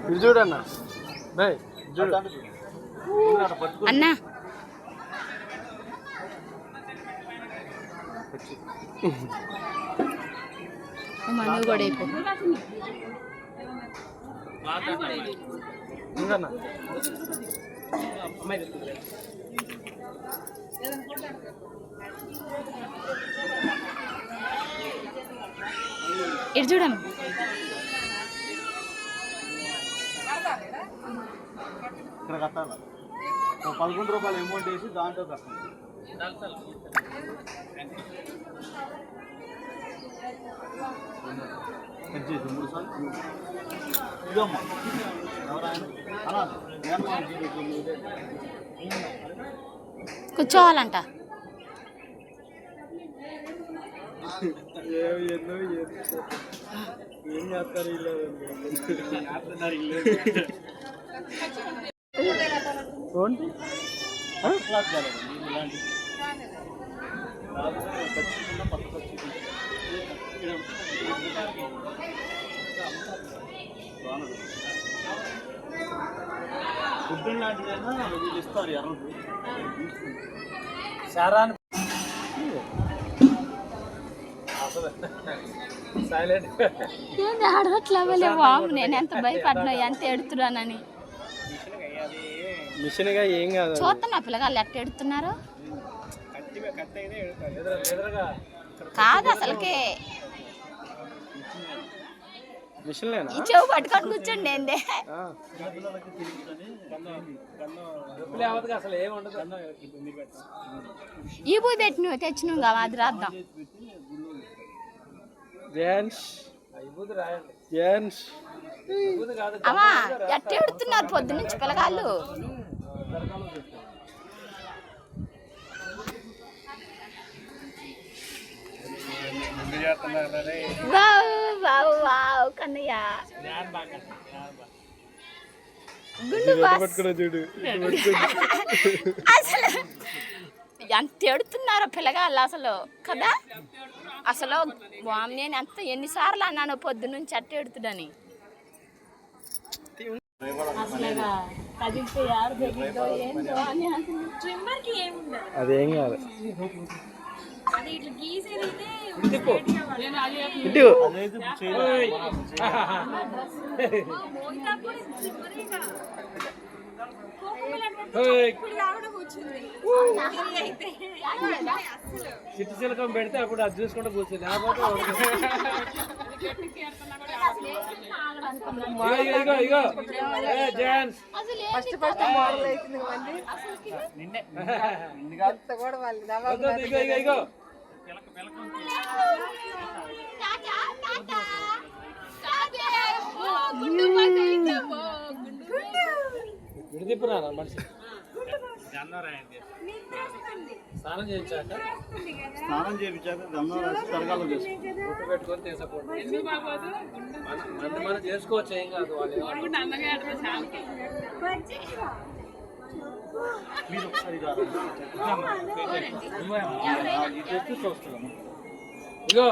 ఇది చూడన్న బాయ్ చూడు అన్న మను కూడా అయిపో ఇంకన్నా ఇటు చూడమ్మ ఇక్కడ కట్టాలి 11 రూపాయలు అమౌంట్ వేసి దాంట్లో కట్టాలి మూడు సార్లు ఇదమ్మా ఎవరైనా కూర్చోవాలంట ఏం చేస్తారు ఫుడ్ లాంటిదైనా వీళ్ళు ఇస్తారు ఎర్రదు సారాన్ని అడగట్లే బాబు నేను ఎంత భయపడినా ఎంత ఎడుతున్నానని మిషన్గా ఏం కాదు చూస్తున్నా పిల్లగాళ్ళు ఎట్ట ఎడుతున్నారు కాదు అసలుకే మిషన్లేనా ఈ చెవు పట్టుకొని కూర్చోండి ఏందే అసలు ఏముండదు ఈ పూజ పెట్టిన తెచ్చినావు కదా అది రాద్దాం అమ్మా ఎట్ట ఎడుతున్నారు పొద్దు నుంచి పిల్లగాళ్ళు కన్నయ్య అసలు ఎంత ఎడుతున్నారో పిల్లగాళ్ళు అసలు కదా అసలు నేను ఎంత ఎన్నిసార్లు అన్నాను పొద్దు నుంచి అట్ట ఎడుతుడని అదేం కాదు చిట్టి చిలకం పెడితే అప్పుడు అది చూసుకుంటూ కూర్చుంది విడిదిప్పురా మనిషి స్నానం చేయించాక తరగాలు గుట్టు పెట్టుకొని తీసుకోండి మనం చేసుకోవచ్చు ఏం కాదు మీరు ఒకసారి ఇగో